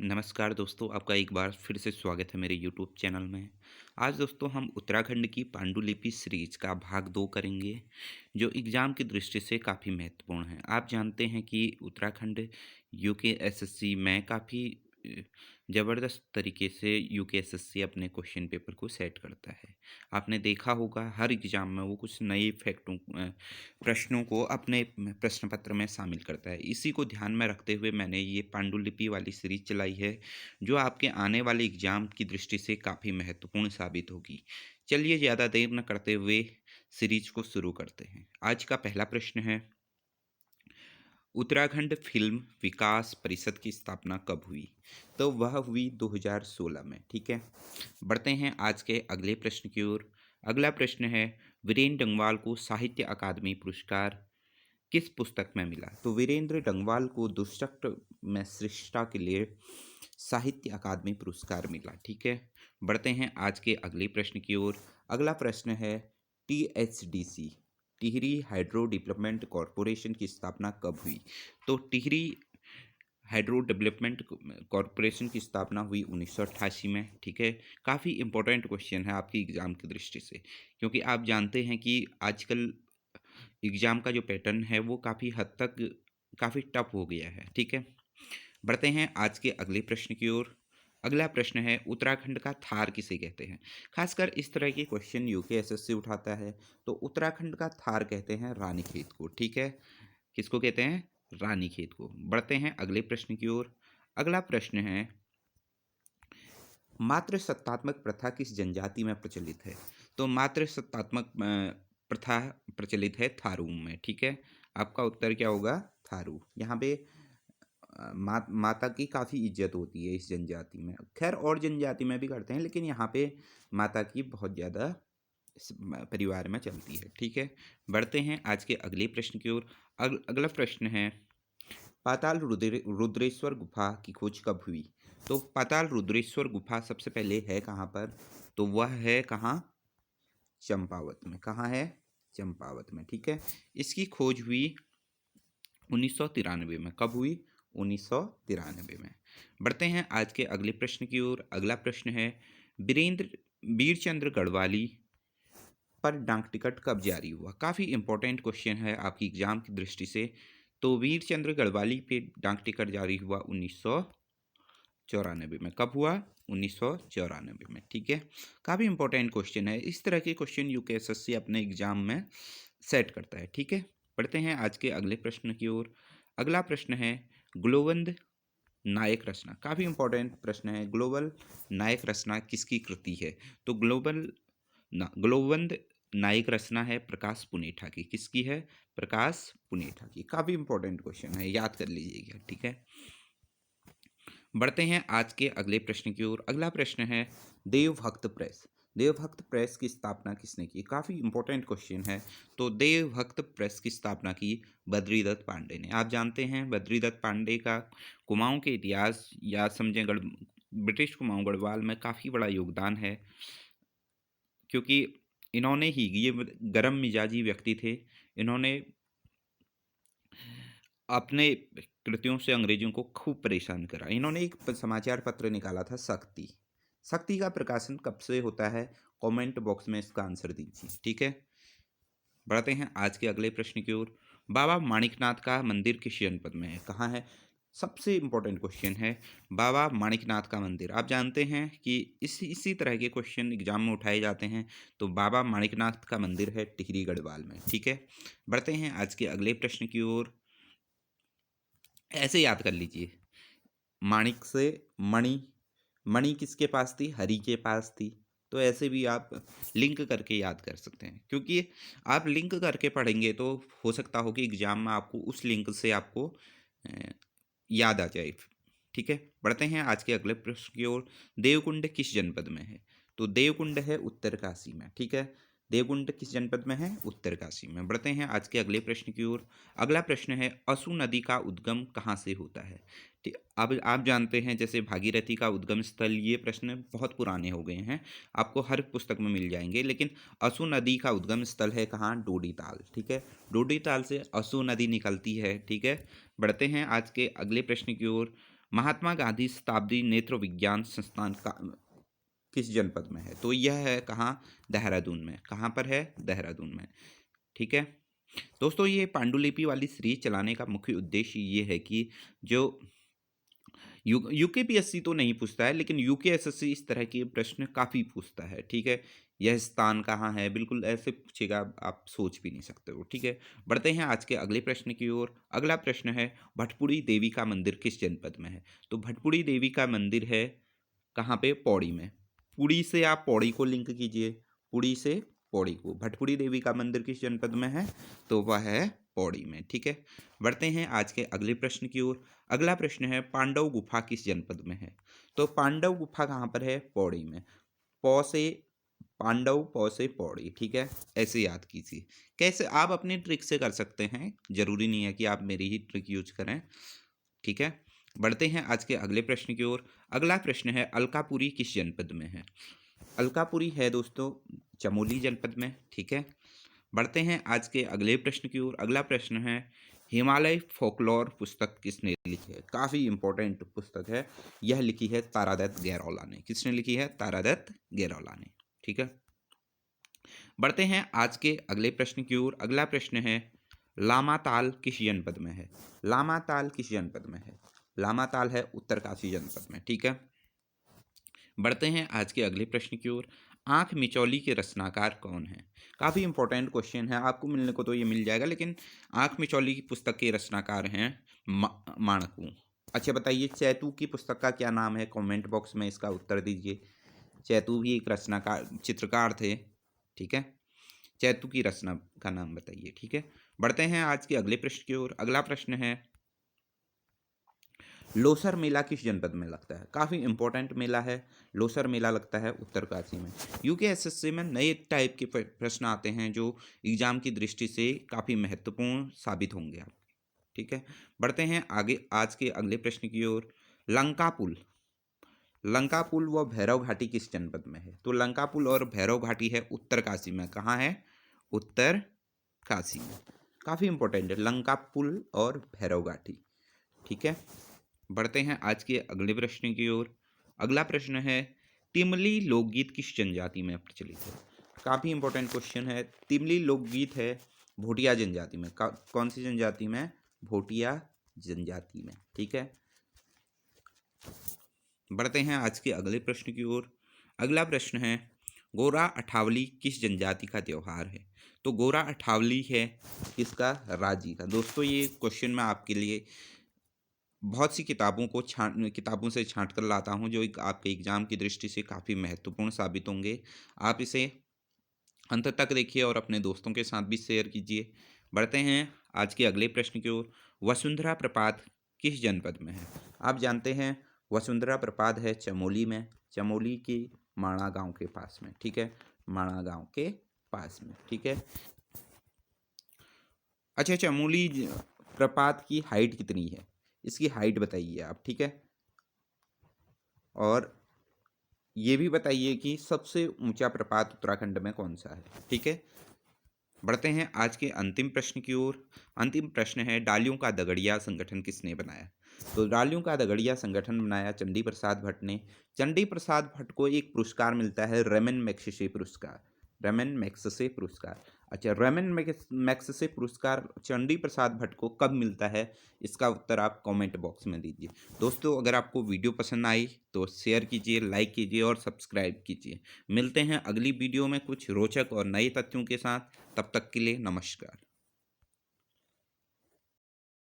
नमस्कार दोस्तों, आपका एक बार फिर से स्वागत है मेरे यूट्यूब चैनल में। आज दोस्तों हम उत्तराखंड की पांडुलिपि सीरीज का भाग 2 करेंगे, जो एग्ज़ाम की दृष्टि से काफ़ी महत्वपूर्ण है। आप जानते हैं कि उत्तराखंड यूकेएसएससी में काफ़ी ज़बरदस्त तरीके से यूकेएसएससी अपने क्वेश्चन पेपर को सेट करता है। आपने देखा होगा हर एग्ज़ाम में वो कुछ नए प्रश्नों को अपने प्रश्न पत्र में शामिल करता है। इसी को ध्यान में रखते हुए मैंने ये पांडुलिपि वाली सीरीज चलाई है, जो आपके आने वाले एग्ज़ाम की दृष्टि से काफ़ी महत्वपूर्ण साबित होगी। चलिए ज़्यादा देर न करते हुए सीरीज को शुरू करते हैं। आज का पहला प्रश्न है, उत्तराखंड फिल्म विकास परिषद की स्थापना कब हुई? तो वह हुई 2016 में। ठीक है, बढ़ते हैं आज के अगले प्रश्न की ओर। अगला प्रश्न है, वीरेंद्र डंगवाल को साहित्य अकादमी पुरस्कार किस पुस्तक में मिला? तो वीरेंद्र डंगवाल को दुष्ट में श्रेष्ठता के लिए साहित्य अकादमी पुरस्कार मिला। ठीक है, बढ़ते हैं आज के अगले प्रश्न की ओर। अगला प्रश्न है, THDC Tehri hydro development corporation की स्थापना कब हुई? तो टिहरी हाइड्रो डेवलपमेंट कॉरपोरेशन की स्थापना हुई 1988 में। ठीक है, काफ़ी इंपॉर्टेंट क्वेश्चन है आपकी एग्ज़ाम की दृष्टि से, क्योंकि आप जानते हैं कि आजकल एग्ज़ाम का जो पैटर्न है वो काफ़ी हद तक काफ़ी टफ हो गया है। ठीक है, बढ़ते हैं आज के अगले प्रश्न की ओर। अगला प्रश्न है, उत्तराखंड का थार किसे कहते हैं? खासकर इस तरह के क्वेश्चन यूकेएसएससी उठाता है। तो उत्तराखंड का थार कहते हैं रानीखेत को। ठीक है, किसको कहते हैं? रानीखेत को। बढ़ते हैं अगले प्रश्न की ओर। अगला प्रश्न है, मातृ सत्तात्मक प्रथा किस जनजाति में प्रचलित है? तो मातृ सत्तात्मक प्रथा प्रचलित है थारू में। ठीक है, आपका उत्तर क्या होगा? थारू। यहाँ पे माता की काफ़ी इज्जत होती है इस जनजाति में। खैर और जनजाति में भी करते हैं, लेकिन यहाँ पे माता की बहुत ज़्यादा परिवार में चलती है। ठीक है, बढ़ते हैं आज के अगले प्रश्न की ओर। अगला प्रश्न है, पाताल रुद्रेश्वर गुफा की खोज कब हुई? तो पाताल रुद्रेश्वर गुफा सबसे पहले है कहाँ पर? तो वह है कहाँ? चंपावत में। कहाँ है? चंपावत में। ठीक है, इसकी खोज हुई 1993 में। कब हुई? 1993 में। बढ़ते हैं आज के अगले प्रश्न की ओर। अगला प्रश्न है, वीरेंद्र वीरचंद्र गढ़वाली पर डाक टिकट कब जारी हुआ? काफ़ी इंपॉर्टेंट क्वेश्चन है आपकी एग्जाम की दृष्टि से। तो वीरचंद्र गढ़वाली पे डाक टिकट जारी हुआ 1994 में। कब हुआ? 1994 में। ठीक है, काफ़ी इंपॉर्टेंट क्वेश्चन है। इस तरह के क्वेश्चन यूकेएसएससी अपने एग्जाम में सेट करता है। ठीक है, बढ़ते हैं आज के अगले प्रश्न की ओर। अगला प्रश्न है, ग्लोबंद नायक रचना। काफ़ी इंपॉर्टेंट प्रश्न है, ग्लोबल नायक रचना किसकी कृति है? तो ग्लोबंद नायक रचना है प्रकाश पुनेठा की। किसकी है? प्रकाश पुनेठा की। काफ़ी इंपॉर्टेंट क्वेश्चन है, याद कर लीजिएगा। ठीक है, बढ़ते हैं आज के अगले प्रश्न की ओर। अगला प्रश्न है, देवभक्त प्रेस। देवभक्त प्रेस की स्थापना किसने की? काफ़ी इंपॉर्टेंट क्वेश्चन है। तो देवभक्त प्रेस की स्थापना की बद्रीदत्त पांडे ने। आप जानते हैं बद्रीदत्त पांडे का कुमाऊं के इतिहास या समझें ब्रिटिश कुमाऊं गढ़वाल में काफ़ी बड़ा योगदान है, क्योंकि इन्होंने ही ये गर्म मिजाजी व्यक्ति थे। इन्होंने अपने कृतियों से अंग्रेजों को खूब परेशान करा। इन्होंने एक समाचार पत्र निकाला था, शक्ति। शक्ति का प्रकाशन कब से होता है? कमेंट बॉक्स में इसका आंसर दीजिए। ठीक है, बढ़ते हैं आज के अगले प्रश्न की ओर। बाबा माणिकनाथ का मंदिर किस जनपद में है? कहाँ है? सबसे इंपॉर्टेंट क्वेश्चन है, बाबा माणिकनाथ का मंदिर। आप जानते हैं कि इसी तरह के क्वेश्चन एग्जाम में उठाए जाते हैं। तो बाबा माणिकनाथ का मंदिर है टिहरी गढ़वाल में। ठीक है, बढ़ते हैं आज के अगले प्रश्न की ओर। ऐसे याद कर लीजिए, माणिक से मणि, मणि किसके पास थी? हरि के पास थी। तो ऐसे भी आप लिंक करके याद कर सकते हैं, क्योंकि आप लिंक करके पढ़ेंगे तो हो सकता हो कि एग्जाम में आपको उस लिंक से आपको अ, याद आ जाए। ठीक है, बढ़ते हैं आज के अगले प्रश्न की ओर। देवकुंड किस जनपद में है? तो देवकुंड है उत्तरकाशी में। ठीक है, देवकुंड किस जनपद में है? उत्तरकाशी में। बढ़ते हैं आज के अगले प्रश्न की ओर। अगला प्रश्न है, असू नदी का उद्गम कहाँ से होता है? ठीक, अब आप जानते हैं जैसे भागीरथी का उद्गम स्थल, ये प्रश्न बहुत पुराने हो गए हैं, आपको हर पुस्तक में मिल जाएंगे। लेकिन असू नदी का उद्गम स्थल है कहाँ? डोडीताल। ठीक है, डोडीताल से असू नदी निकलती है। ठीक है, बढ़ते हैं आज के अगले प्रश्न की ओर। महात्मा गांधी शताब्दी नेत्र विज्ञान संस्थान का किस जनपद में है? तो यह है कहाँ? देहरादून में। कहाँ पर है? देहरादून में। ठीक है दोस्तों, ये पांडुलिपि वाली सीरीज चलाने का मुख्य उद्देश्य ये है कि जो यूकेपीएससी तो नहीं पूछता है, लेकिन यूकेएसएससी इस तरह के प्रश्न काफ़ी पूछता है। ठीक है, यह स्थान कहाँ है, बिल्कुल ऐसे पूछेगा, आप सोच भी नहीं सकते हो। ठीक है, बढ़ते हैं आज के अगले प्रश्न की ओर। अगला प्रश्न है, भटपुड़ी देवी का मंदिर किस जनपद में है? तो भटपुड़ी देवी का मंदिर है कहाँ पे? पौड़ी में। पुड़ी से आप पौड़ी को लिंक कीजिए, पुड़ी से पौड़ी को। भटपुड़ी देवी का मंदिर किस जनपद में है? तो वह है पौड़ी में। ठीक है, बढ़ते हैं आज के अगले प्रश्न की ओर। अगला प्रश्न है, पांडव गुफा किस जनपद में है? तो पांडव गुफा कहाँ पर है? पौड़ी में। पौ से पांडव, पौ से पौड़ी। ठीक है, ऐसे याद कीजिए। कैसे आप अपनी ट्रिक से कर सकते हैं, जरूरी नहीं है कि आप मेरी ही ट्रिक यूज करें। ठीक है, बढ़ते हैं आज के अगले प्रश्न की ओर। अगला प्रश्न है, अलकापुरी किस जनपद में है? अलकापुरी है दोस्तों चमोली जनपद में। ठीक है, बढ़ते हैं आज के अगले प्रश्न की ओर। अगला प्रश्न है, हिमालय फोकलोर पुस्तक किसने लिखी है? काफ़ी इंपॉर्टेंट पुस्तक है, यह लिखी है तारादत्त गैरौला ने। किसने लिखी है? तारादत्त गैरौला ने। ठीक है, बढ़ते हैं आज के अगले प्रश्न की ओर। अगला प्रश्न है, लामाताल किस जनपद में है? लामाताल किस जनपद में है? लामाताल है उत्तरकाशी जनपद में। ठीक है, बढ़ते हैं आज के अगले प्रश्न की ओर। आंख मिचौली के रचनाकार कौन है? काफ़ी इंपॉर्टेंट क्वेश्चन है, आपको मिलने को तो ये मिल जाएगा, लेकिन आंख मिचौली की पुस्तक के रचनाकार हैं माणकू। अच्छा बताइए, चैतू की पुस्तक का क्या नाम है? कमेंट बॉक्स में इसका उत्तर दीजिए। चैतू भी एक रचनाकार चित्रकार थे। ठीक है, चैतू की रचना का नाम बताइए। ठीक है, बढ़ते हैं आज के अगले प्रश्न की ओर। अगला प्रश्न है, लोसर मेला किस जनपद में लगता है? काफ़ी इंपॉर्टेंट मेला है, लोसर मेला लगता है उत्तरकाशी में। यूकेएसएससी में नए टाइप के प्रश्न आते हैं जो एग्जाम की दृष्टि से काफ़ी महत्वपूर्ण साबित होंगे आप। ठीक है, बढ़ते हैं आगे आज के अगले प्रश्न की ओर। लंका पुल, लंका पुल व भैरव घाटी किस जनपद में है? तो लंका पुल और भैरव घाटी है उत्तरकाशी में। कहाँ है? उत्तरकाशी में। काफ़ी इंपॉर्टेंट है लंका पुल और भैरव घाटी। ठीक है, बढ़ते हैं आज के अगले प्रश्न की ओर। अगला प्रश्न है, तिमली लोकगीत किस जनजाति में प्रचलित है? काफ़ी इंपॉर्टेंट क्वेश्चन है। तिमली लोकगीत है भोटिया जनजाति में। कौन सी जनजाति में? भोटिया जनजाति में। ठीक है, बढ़ते हैं आज के अगले प्रश्न की ओर। अगला प्रश्न है, गोरा अठावली किस जनजाति का त्यौहार है? तो गोरा अठावली है किसका? राजी का। दोस्तों, ये क्वेश्चन मैं आपके लिए बहुत सी किताबों से छांट कर लाता हूं, जो आपके एग्जाम की दृष्टि से काफ़ी महत्वपूर्ण साबित होंगे। आप इसे अंत तक देखिए और अपने दोस्तों के साथ भी शेयर कीजिए। बढ़ते हैं आज के अगले प्रश्न की ओर। वसुंधरा प्रपात किस जनपद में है? आप जानते हैं वसुंधरा प्रपात है चमोली में, चमोली की माणा गांव के पास में। ठीक है, माणा गांव के पास में। ठीक है, अच्छा, चमोली प्रपात की हाइट कितनी है? इसकी हाइट बताइए आप। ठीक है, और ये भी बताइए कि सबसे ऊंचा प्रपात उत्तराखंड में कौन सा है? ठीक है, बढ़ते हैं आज के अंतिम प्रश्न की ओर। अंतिम प्रश्न है, डालियों का दगड़िया संगठन किसने बनाया? तो डालियों का दगड़िया संगठन बनाया चंडी प्रसाद भट्ट ने। चंडी प्रसाद भट्ट को एक पुरस्कार मिलता है, रेमन मैग्सेसे पुरस्कार। रेमन मैग्सेसे पुरस्कार। अच्छा, रेमन मैग्सेसे पुरस्कार चंडी प्रसाद भट्ट को कब मिलता है? इसका उत्तर आप कमेंट बॉक्स में दीजिए। दोस्तों, अगर आपको वीडियो पसंद आई तो शेयर कीजिए, लाइक कीजिए और सब्सक्राइब कीजिए। मिलते हैं अगली वीडियो में कुछ रोचक और नए तथ्यों के साथ। तब तक के लिए नमस्कार।